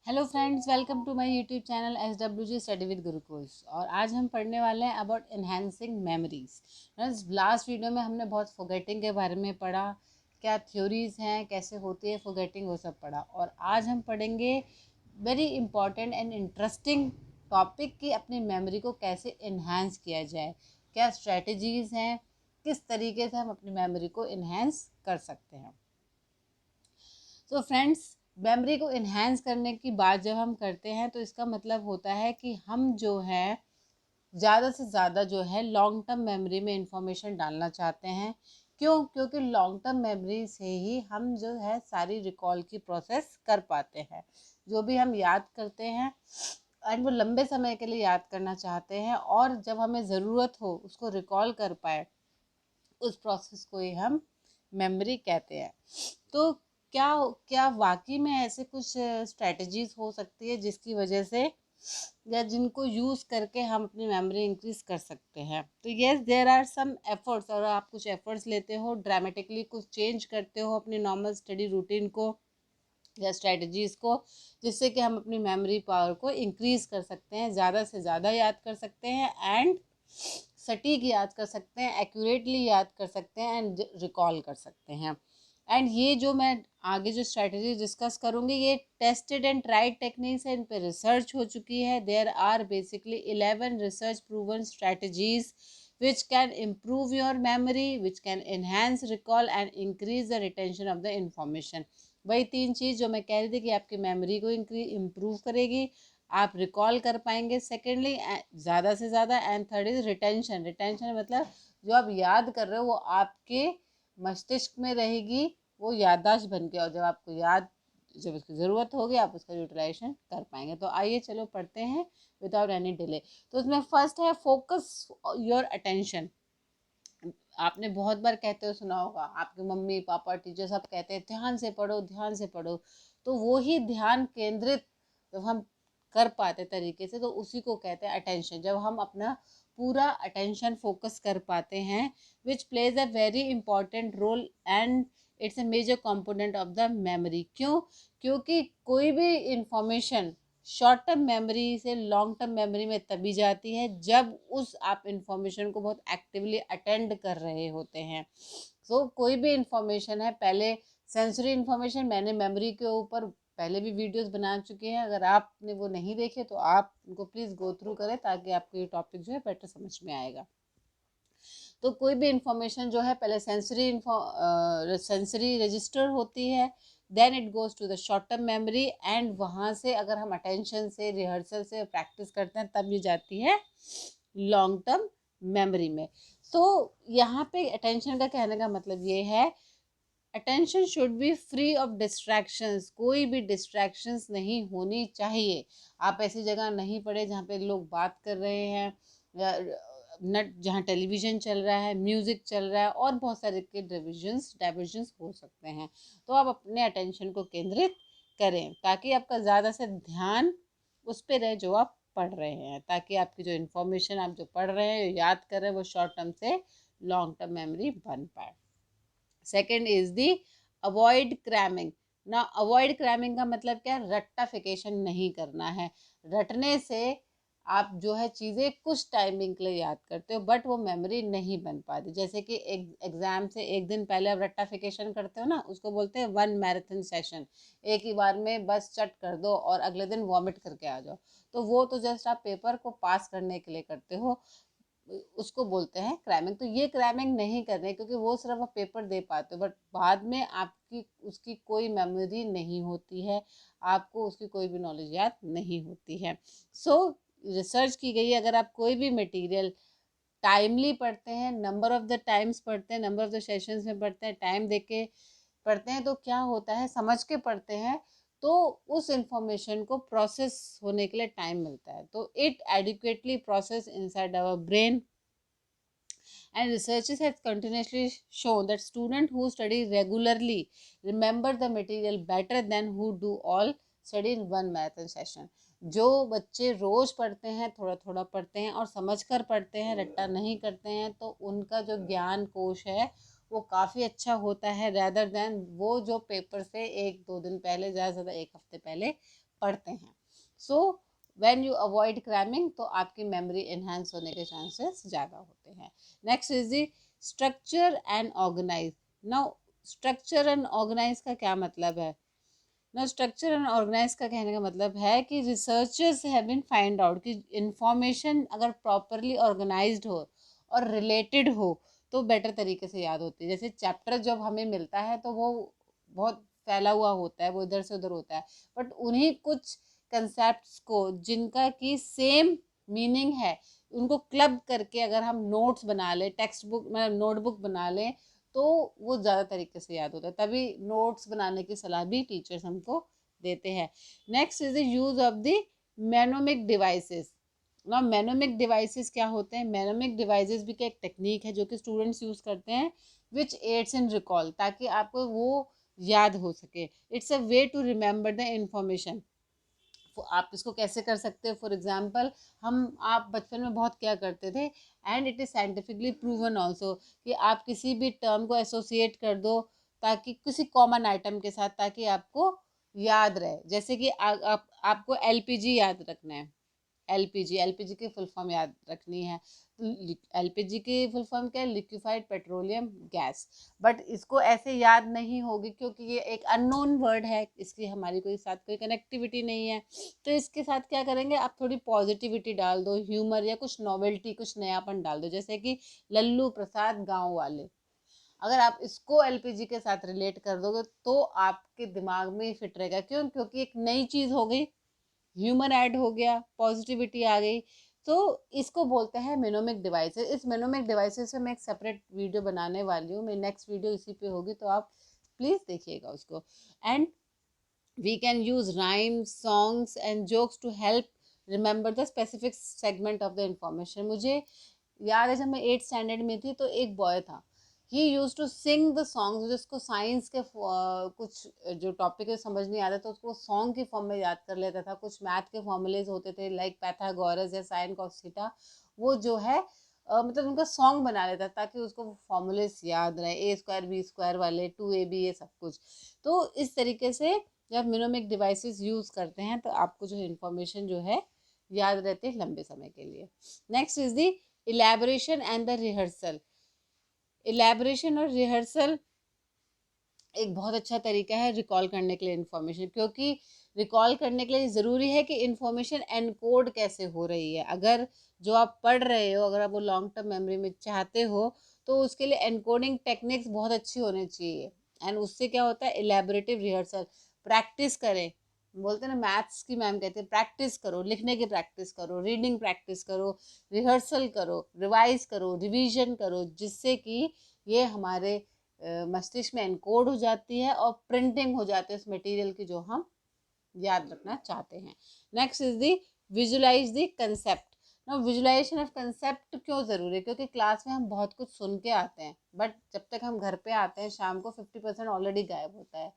Hello friends, welcome to my YouTube channel SWG study with Gurukul. और आज हम पढ़ने वाले हैं about enhancing memories. Last video में हमने बहुत फॉरगेटिंग के बारे में पढ़ा, क्या थ्योरीज हैं, कैसे होती है फॉरगेटिंग, वो सब पढ़ा। और आज हम पढ़ेंगे very important and interesting topic कि अपनी मेमोरी को कैसे इन्हांस किया जाए, क्या स्ट्रेटजीज हैं, किस तरीके से हम अपनी मेमोरी को इन्हांस कर सकते हैं। तो फ्रेंड्स, मेमोरी को इन्हांस करने की बात जब हम करते हैं तो इसका मतलब होता है कि हम जो है ज़्यादा से ज़्यादा जो है लॉन्ग टर्म मेमोरी में इंफॉर्मेशन डालना चाहते हैं। क्यों? क्योंकि लॉन्ग टर्म मेमोरी से ही हम जो है सारी रिकॉल की प्रोसेस कर पाते हैं। जो भी हम याद करते हैं एंड वो लंबे समय के लिए याद करना चाहते हैं, और जब हमें ज़रूरत हो उसको रिकॉल कर पाए, उस प्रोसेस को ही हम मेमोरी कहते हैं। तो क्या क्या वाकई में ऐसे कुछ स्ट्रेटजीज हो सकती है जिसकी वजह से या जिनको यूज़ करके हम अपनी मेमोरी इंक्रीज कर सकते हैं? तो yes, there are some efforts. और आप कुछ एफर्ट्स लेते हो, ड्रामेटिकली कुछ चेंज करते हो अपनी नॉर्मल स्टडी रूटीन को या स्ट्रेटजीज़ को, जिससे कि हम अपनी मेमोरी पावर को इंक्रीज़ कर सकते हैं, ज़्यादा से ज़्यादा याद कर सकते हैं एंड सटीक याद कर सकते हैं, एक्यूरेटली याद कर सकते हैं एंड रिकॉल कर सकते हैं। एंड ये जो मैं आगे जो स्ट्रेटजी डिस्कस करूँगी, ये टेस्टेड एंड ट्राइड टेक्निक्स है, इन पर रिसर्च हो चुकी है। There are basically 11 research proven strategies which can improve your memory, which can enhance recall and increase the retention of the information। वही तीन चीज़ जो मैं कह रही थी कि आपकी मेमोरी को इम्प्रूव करेगी, आप रिकॉल कर पाएंगे, सेकेंडली ज़्यादा से ज़्यादा, and third is retention. Retention मतलब जो आप याद कर रहे हो वो आपके मस्तिष्क में रहेगी, वो याददाश्त बन के, और जब आपको याद, जब उसकी ज़रूरत होगी आप उसका यूटिलाइजेशन कर पाएंगे। तो आइए चलो पढ़ते हैं विदाउट एनी डिले। तो उसमें फर्स्ट है फोकस योर अटेंशन। आपने बहुत बार कहते हो सुना होगा, आपके मम्मी पापा टीचर सब कहते हैं ध्यान से पढ़ो, ध्यान से पढ़ो। तो वो ही ध्यान केंद्रित जब हम कर पाते तरीके से, तो उसी को कहते हैं अटेंशन। जब हम अपना पूरा अटेंशन फोकस कर पाते हैं, which plays a very important role and it's a major component of the memory. क्यों? क्योंकि कोई भी इंफॉर्मेशन शॉर्ट टर्म मेमोरी से लॉन्ग टर्म मेमोरी में तभी जाती है जब उस आप इंफॉर्मेशन को बहुत एक्टिवली अटेंड कर रहे होते हैं। सो कोई भी इंफॉर्मेशन है, पहले सेंसरी इंफॉर्मेशन मैंने मेमोरी के ऊपर पहले भी वीडियोस बना चुके हैं, अगर आपने वो नहीं देखे तो आप उनको प्लीज़ गो थ्रू करें ताकि आपको ये टॉपिक जो है बेटर समझ में आएगा। तो कोई भी इंफॉर्मेशन जो है पहले सेंसरी रजिस्टर होती है, then it goes to the short term memory, and वहाँ से अगर हम अटेंशन से, रिहर्सल से प्रैक्टिस करते हैं तब ये जाती है लॉन्ग टर्म मेमोरी में। तो यहाँ पे अटेंशन का कहने का मतलब ये है, attention should be free of distractions. कोई भी डिस्ट्रैक्शंस नहीं होनी चाहिए। आप ऐसी जगह नहीं पड़े जहाँ पे लोग बात कर रहे हैं, या नेट जहाँ टेलीविज़न चल रहा है, म्यूज़िक चल रहा है, और बहुत सारे के डाइवर्जन्स हो सकते हैं। तो आप अपने अटेंशन को केंद्रित करें ताकि आपका ज़्यादा से ध्यान उस पर रहे जो आप पढ़ रहे हैं, ताकि आपकी जो इन्फॉर्मेशन आप जो पढ़ रहे हैं, जो याद कर रहे हैं, वो शॉर्ट टर्म से लॉन्ग टर्म मेमोरी बन पाए। Second is the avoid cramming. ना, अवॉइड क्रैमिंग का मतलब क्या? रट्टाफिकेशन नहीं करना है। रटने से आप जो है चीज़ें कुछ टाइमिंग के लिए याद करते हो बट वो मेमोरी नहीं बन पाती। जैसे कि एग्ज़ाम से एक दिन पहले आप रट्टाफिकेशन करते हो ना, उसको बोलते हैं वन मैराथन सेशन। एक ही बार में बस चट कर दो और अगले दिन वॉमिट करके आ जाओ। तो वो तो जस्ट आप पेपर को पास करने के लिए करते हो, उसको बोलते हैं क्रैमिंग। तो ये क्रैमिंग नहीं करने, क्योंकि वो सिर्फ आप पेपर दे पाते हो बट बाद में आपकी उसकी कोई मेमोरी नहीं होती है, आपको उसकी कोई भी नॉलेज याद नहीं होती है। सो रिसर्च की गई है, अगर आप कोई भी मटेरियल टाइमली पढ़ते हैं, नंबर ऑफ द टाइम्स पढ़ते हैं, नंबर ऑफ द सेशंस में पढ़ते हैं, टाइम दे के पढ़ते हैं, तो क्या होता है, समझ के पढ़ते हैं, तो उस इंफॉर्मेशन को प्रोसेस होने के लिए टाइम मिलता है। तो it adequately process inside our brain. And researchers have continuously shown that students who study regularly remember the material better than who do all study in one marathon session। जो बच्चे रोज पढ़ते हैं, थोड़ा थोड़ा पढ़ते हैं और समझकर पढ़ते हैं, रट्टा नहीं करते हैं, तो उनका जो ज्ञान कोश है वो काफ़ी अच्छा होता है, रैदर देन वो जो पेपर से एक दो दिन पहले, ज़्यादा से ज़्यादा एक हफ्ते पहले पढ़ते हैं। So when you avoid cramming तो आपकी मेमोरी इन्हांस होने के चांसेस ज़्यादा होते हैं। Next is the structure and organise. Now structure and organise का क्या मतलब है? ना स्ट्रक्चर एंड ऑर्गेनाइज का कहने का मतलब है कि researchers have been find out कि इंफॉर्मेशन अगर प्रॉपरली ऑर्गेनाइज्ड हो और रिलेटेड हो तो बेटर तरीके से याद होती है। जैसे चैप्टर जब हमें मिलता है तो वो बहुत फैला हुआ होता है, वो इधर से उधर होता है, बट उन्हीं कुछ कंसेप्ट्स को जिनका की सेम मीनिंग है उनको क्लब करके अगर हम नोट्स बना लें, टेक्स्ट बुक मतलब नोटबुक बना लें तो वो ज़्यादा तरीके से याद होता है। तभी नोट्स बनाने की सलाह भी टीचर्स हमको देते हैं। Next is the use of the मेनोमिक devices. ना मेनोमिक डिवाइसेस क्या होते हैं? मेनोमिक डिवाइसेस भी क्या एक टेक्निक है जो कि स्टूडेंट्स यूज़ करते हैं विच एड्स इन रिकॉल, ताकि आपको वो याद हो सके। It's a way to remember the information. आप इसको कैसे कर सकते हो? फॉर एग्जाम्पल आप बचपन में बहुत क्या करते थे, and it is scientifically proven also कि आप किसी भी टर्म को एसोसिएट कर दो ताकि किसी कॉमन आइटम के साथ, ताकि आपको याद रहे। जैसे कि आपको एलपीजी याद रखना है, एलपीजी की फुल फॉर्म याद रखनी है। एलपीजी की फुल फॉर्म क्या है? Liquefied petroleum gas. बट इसको ऐसे याद नहीं होगी क्योंकि ये एक अननोन वर्ड है, इसकी हमारी कोई साथ कोई कनेक्टिविटी नहीं है। तो इसके साथ क्या करेंगे, आप थोड़ी पॉजिटिविटी डाल दो, ह्यूमर या कुछ नॉवेल्टी, कुछ नयापन डाल दो। जैसे कि लल्लू प्रसाद गाँव वाले, अगर आप इसको एलपीजी के साथ रिलेट कर दोगे तो आपके दिमाग में फिट रहेगा। क्यों? क्योंकि एक नई चीज़ हो गई, ह्यूमन ऐड हो गया, पॉजिटिविटी आ गई। तो इसको बोलते हैं मेनोमिक डिवाइसेस। इस मेनोमिक डिवाइसेस से मैं एक सेपरेट वीडियो बनाने वाली हूँ, मेरी नेक्स्ट वीडियो इसी पे होगी, तो आप प्लीज़ देखिएगा उसको। And we can use rhymes, songs and jokes to help remember the specific segment of the information. मुझे याद है जब मैं 8th स्टैंडर्ड में थी तो एक बॉय था, he use to sing the songs. जिसको साइंस के कुछ जो टॉपिक है समझ नहीं आता तो उसको सॉन्ग की फॉर्म में याद कर लेता था। कुछ मैथ के फॉर्मूलेज होते थे लाइक पैथागोरस या साइन कॉस थीटा, वो जो है मतलब उनका सॉन्ग बना लेता ताकि उसको फॉर्मूलेज याद रहे, ए स्क्वायर बी स्क्वायर वाले, 2ab ये सब कुछ। तो इस तरीके से जब मिनोमिक डिवाइसेस यूज़ करते हैं तो आपको जो इन्फॉर्मेशन जो है याद रहती है लंबे समय के लिए। Next is the elaboration and the rehearsal. Elaboration और रिहर्सल एक बहुत अच्छा तरीका है रिकॉल करने के लिए इन्फॉर्मेशन, क्योंकि रिकॉल करने के लिए ज़रूरी है कि इन्फॉर्मेशन एनकोड कैसे हो रही है। अगर जो आप पढ़ रहे हो अगर आप वो लॉन्ग टर्म मेमोरी में चाहते हो तो उसके लिए एनकोडिंग टेक्निक्स बहुत अच्छी होनी चाहिए। एंड उससे क्या होता है, इलेबोरेटिव रिहर्सल। प्रैक्टिस करें, बोलते हैं ना, मैथ्स की मैम कहते हैं प्रैक्टिस करो, लिखने की प्रैक्टिस करो, रीडिंग प्रैक्टिस करो, रिहर्सल करो, रिवाइज करो, रिवीजन करो, जिससे कि ये हमारे मस्तिष्क में एनकोड हो जाती है और प्रिंटिंग हो जाती है उस मटेरियल की जो हम याद रखना चाहते हैं। Next is the visualise the concept. ना विजुलाइजेशन ऑफ कंसेप्ट क्यों ज़रूरी है? क्योंकि क्लास में हम बहुत कुछ सुन के आते हैं, बट जब तक हम घर पे आते हैं शाम को 50% ऑलरेडी गायब होता है।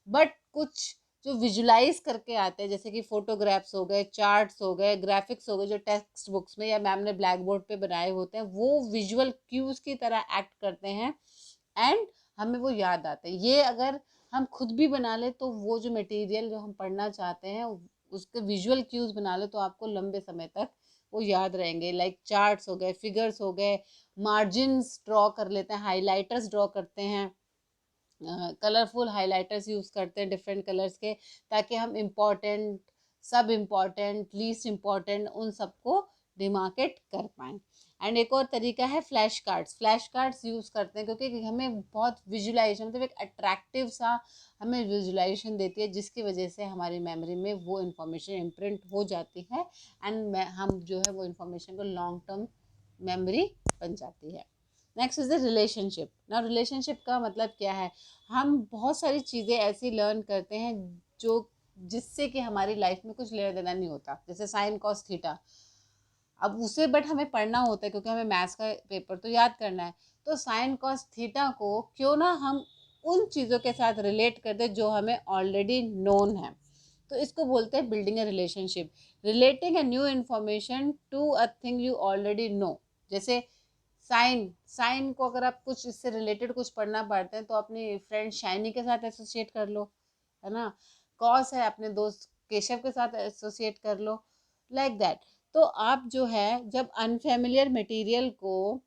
बट कुछ जो विजुलाइज करके आते हैं जैसे कि फोटोग्राफ्स हो गए, चार्ट्स हो गए, ग्राफिक्स हो गए, जो टेक्स्ट बुक्स में या मैम ने ब्लैक बोर्ड पे बनाए होते हैं, वो विजुअल क्यूज की तरह एक्ट करते हैं एंड हमें वो याद आता है। ये अगर हम खुद भी बना ले तो वो जो मटेरियल जो हम पढ़ना चाहते हैं उसके विजुअल क्यूज बना ले तो आपको लंबे समय तक वो याद रहेंगे। लाइक चार्ट्स हो गए, फिगर्स हो गए, मार्जिन्स ड्रॉ कर लेते हैं, हाइलाइटर्स ड्रॉ करते हैं, कलरफुल हाइलाइटर्स यूज़ करते हैं डिफरेंट कलर्स के, ताकि हम इम्पॉर्टेंट, सब इम्पॉर्टेंट, लीस्ट इम्पॉर्टेंट उन सबको डिमार्केट कर पाएँ। एंड एक और तरीका है flash cards. Flash cards use करते हैं क्योंकि हमें बहुत विजुलाइजेशन, मतलब एक अट्रैक्टिव सा हमें विजुलाइजेशन देती है जिसकी वजह से हमारी मेमोरी में वो इन्फॉर्मेशन इम्प्रिंट हो जाती है एंड हम जो है वो इन्फॉर्मेशन को लॉन्ग टर्म मेमोरी बन जाती है। Next is the relationship. ना रिलेशनशिप का मतलब क्या है, हम बहुत सारी चीज़ें ऐसी लर्न करते हैं जो जिससे कि हमारी लाइफ में कुछ लेना देना नहीं होता। जैसे साइन कॉस थीटा, अब उसे बट हमें पढ़ना होता है क्योंकि हमें मैथ्स का पेपर तो याद करना है। तो साइन कॉस थीटा को क्यों ना हम उन चीज़ों के साथ रिलेट कर दें जो हमें ऑलरेडी नोन है। तो इसको बोलते हैं building a relationship, relating a new information to a thing you already know. जैसे साइन को अगर आप कुछ इससे रिलेटेड कुछ पढ़ना पड़ते हैं तो अपनी फ्रेंड शाइनी के साथ एसोसिएट कर लो, है ना। कॉस है अपने दोस्त केशव के साथ एसोसिएट कर लो, लाइक दैट। तो आप जो है जब अनफेमिलियर मटेरियल को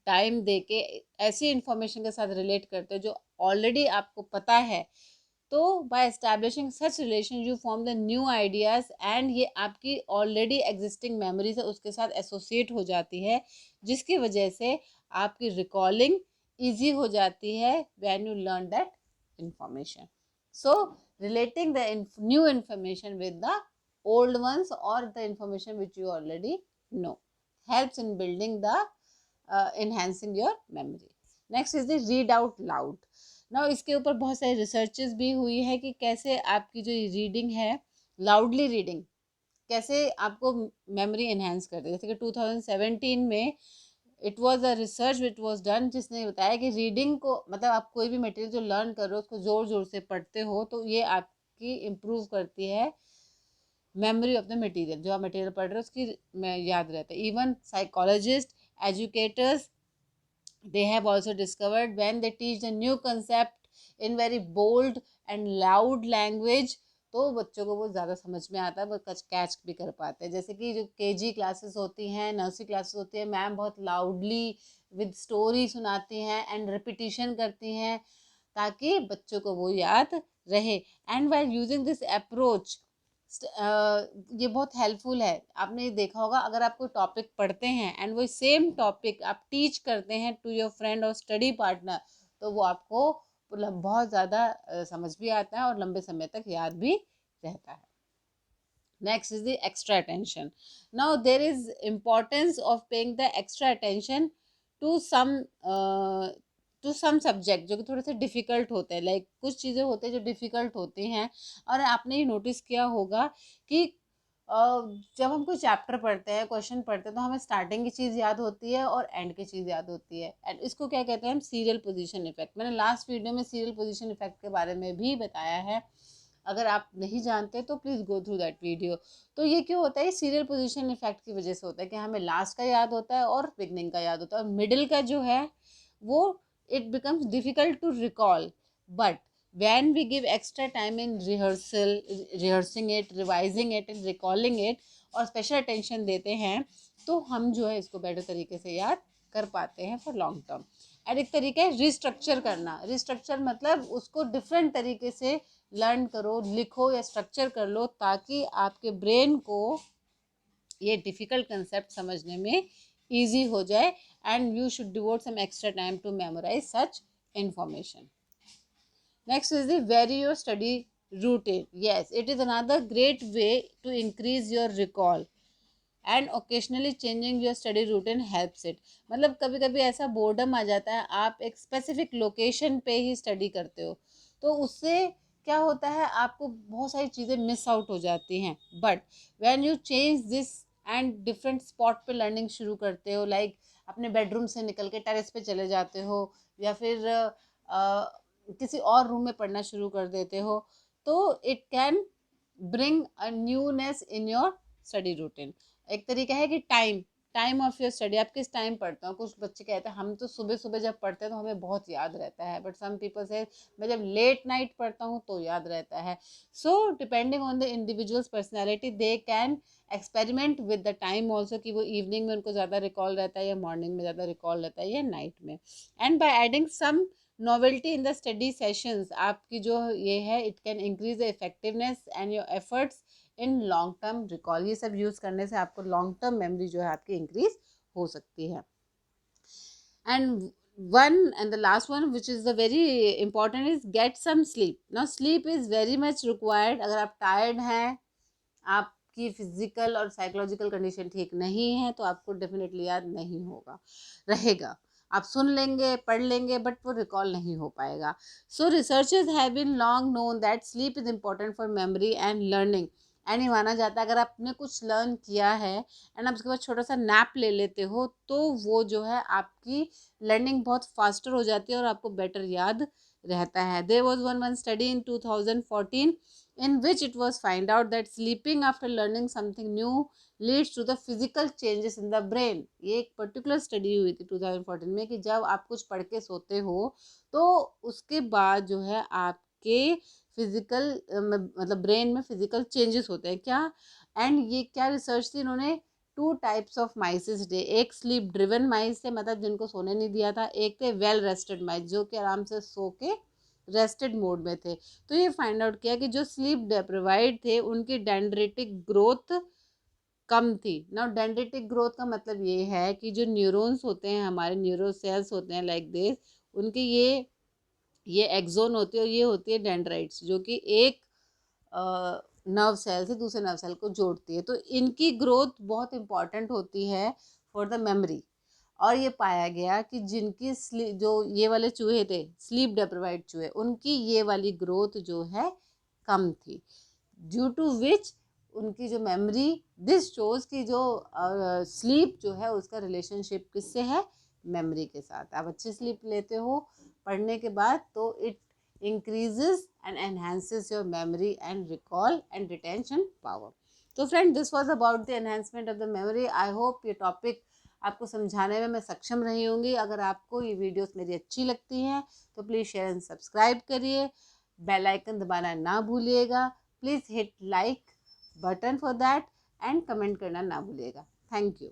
टाइम दे के ऐसी इंफॉर्मेशन के साथ रिलेट करते हो जो ऑलरेडी आपको पता है, तो by establishing such relation you form the new ideas and ये आपकी ऑलरेडी एग्जिस्टिंग मेमोरीज है उसके साथ एसोसिएट हो जाती है, जिसकी वजह से आपकी रिकॉलिंग ईजी हो जाती है when you learn that information. So relating the new information with the old ones or the information which you already know helps in building the enhancing your memory. Next is the read out loud. Now इसके ऊपर बहुत सारी researches भी हुई है कि कैसे आपकी जो रीडिंग है, लाउडली रीडिंग कैसे आपको मेमोरी एनहेंस करती है। जैसे कि 2017 में it was a research which was done, जिसने बताया कि रीडिंग को मतलब आप कोई भी मटेरियल जो लर्न कर रहे हो उसको ज़ोर ज़ोर से पढ़ते हो तो ये आपकी इम्प्रूव करती है मेमोरी ऑफ द मटेरियल, जो आप मटेरियल पढ़ रहे हो उसकी याद रहता है। Even psychologist, educators, they have also discovered when they teach the new concept in very bold and loud language, तो बच्चों को वो ज़्यादा समझ में आता है, वो कैच भी कर पाते हैं। जैसे कि जो केजी क्लासेस होती हैं, नर्सरी क्लासेस होती है, मैम बहुत लाउडली विद स्टोरी सुनाती हैं एंड रिपीटिशन करती हैं ताकि बच्चों को वो याद रहे। And while using this approach ये बहुत हेल्पफुल है। आपने देखा होगा अगर आप कोई टॉपिक पढ़ते हैं एंड वो सेम टॉपिक आप टीच करते हैं टू योर फ्रेंड और स्टडी पार्टनर, तो वो आपको बहुत ज़्यादा समझ भी आता है और लंबे समय तक याद भी रहता है। Next is the extra attention. Now there is importance of paying the extra attention to some subject जो कि थोड़े से डिफ़िकल्ट होते हैं। लाइक कुछ चीज़ें होती हैं जो डिफ़िकल्ट होती हैं और आपने ये नोटिस किया होगा कि जब हम कोई चैप्टर पढ़ते हैं, क्वेश्चन पढ़ते हैं, तो हमें स्टार्टिंग की चीज़ याद होती है और एंड की चीज़ याद होती है। एंड इसको क्या कहते हैं हम, सीरियल पोजीशन इफेक्ट। मैंने लास्ट वीडियो में सीरियल पोजीशन इफेक्ट के बारे में भी बताया है, अगर आप नहीं जानते तो please go through that video. तो ये क्यों होता है, सीरियल पोजीशन इफेक्ट की वजह से होता है कि हमें लास्ट का याद होता है और बिगनिंग का याद होता है, और मिडिल का जो है वो it becomes difficult to recall. But when we give extra time in rehearsing it, revising it and recalling it और special attention देते हैं, तो हम जो है इसको बेटर तरीके से याद कर पाते हैं फॉर लॉन्ग टर्म। और एक तरीका है रिस्ट्रक्चर करना। रिस्ट्रक्चर मतलब उसको डिफरेंट तरीके से लर्न करो, लिखो या स्ट्रक्चर कर लो ताकि आपके ब्रेन को ये डिफ़िकल्ट कंसेप्ट समझने में ईजी हो जाए, and you should devote some extra time to memorise such information. Next is the vary your study routine. Yes, it is another great way to increase your recall and occasionally changing your study routine helps it. मतलब कभी कभी ऐसा boredom आ जाता है, आप एक specific location पे ही study करते हो, तो उससे क्या होता है आपको बहुत सारी चीज़ें मिस आउट हो जाती हैं। But when you change this and different spot पे लर्निंग शुरू करते हो, लाइक अपने बेडरूम से निकल के टेरेस पे चले जाते हो या फिर किसी और रूम में पढ़ना शुरू कर देते हो, तो it can bring a newness in your study routine. एक तरीका है कि टाइम ऑफ योर स्टडी, आप किस टाइम पढ़ते हो। कुछ बच्चे कहते हैं हम तो सुबह सुबह जब पढ़ते हैं तो हमें बहुत याद रहता है, बट सम पीपल से मैं जब लेट नाइट पढ़ता हूँ तो याद रहता है। So depending on the individuals personality they can experiment with the time also, कि वो इवनिंग में उनको ज़्यादा रिकॉल रहता है या मॉर्निंग में ज़्यादा रिकॉल रहता है या नाइट में। And by adding some novelty in the study sessions, आपकी जो ये है it can increase the effectiveness and your efforts in long term recall. ये सब यूज़ करने से आपको लॉन्ग टर्म मेमोरी जो है आपकी इंक्रीज हो सकती है। And one and the last one which is the very important is get some sleep. Now sleep is very much required. अगर आप tired हैं, आपकी फिजिकल और साइकोलॉजिकल कंडीशन ठीक नहीं है, तो आपको डेफिनेटली याद नहीं होगा रहेगा। आप सुन लेंगे, पढ़ लेंगे, बट वो रिकॉल नहीं हो पाएगा। So researchers have been long known that sleep is important for memory and learning. And ये माना जाता है अगर आपने कुछ लर्न किया है एंड आप उसके बाद छोटा सा नैप ले लेते हो, तो वो जो है आपकी लर्निंग बहुत फास्टर हो जाती है और आपको बेटर याद रहता है। There was one study in 2014 in which it was find out that sleeping after learning something new leads to the physical changes in the brain। ये एक पर्टिकुलर स्टडी हुई थी 2014 में कि जब आप कुछ पढ़ के सोते हो तो उसके बाद जो है आपके फिजिकल मतलब ब्रेन में फिजिकल चेंजेस होते हैं क्या। एंड ये क्या रिसर्च थी, इन्होंने 2 टाइप्स ऑफ माइसेस थे। एक स्लीप ड्रिवन माइस थे, मतलब जिनको सोने नहीं दिया था, एक थे वेल रेस्टेड माइस जो कि आराम से सो के रेस्टेड मोड में थे। तो ये फाइंड आउट किया कि जो स्लीप डेप्रिवाइड थे उनकी डेंड्रिटिक ग्रोथ कम थी। नाउ डेंड्रिटिक ग्रोथ का मतलब ये है कि जो न्यूरॉन्स होते हैं, हमारे न्यूरो सेल्स होते हैं लाइक दिस, उनके ये एक्सोन होती है और ये होती है डेंड्राइट्स, जो कि एक नर्व सेल से दूसरे नर्व सेल को जोड़ती है। तो इनकी ग्रोथ बहुत इंपॉर्टेंट होती है फॉर द मेमोरी। और ये पाया गया कि जिनकी जो ये वाले चूहे थे, स्लीप डेप्रिवाइड चूहे, उनकी ये वाली ग्रोथ जो है कम थी, ड्यू टू विच उनकी जो मेमोरी, दिस शोज की जो स्लीप जो है उसका रिलेशनशिप किससे है, मेमोरी के साथ। आप अच्छी स्लीप लेते हो पढ़ने के बाद तो it increases and enhances your memory and recall and retention power. तो friend, this was about the enhancement of the memory. I hope ये टॉपिक आपको समझाने में मैं सक्षम रही होंगी। अगर आपको ये वीडियोस मेरी अच्छी लगती हैं तो प्लीज़ शेयर एंड सब्सक्राइब करिए, बेल आइकन दबाना ना भूलिएगा, please hit like button for that and comment करना ना भूलिएगा। Thank you.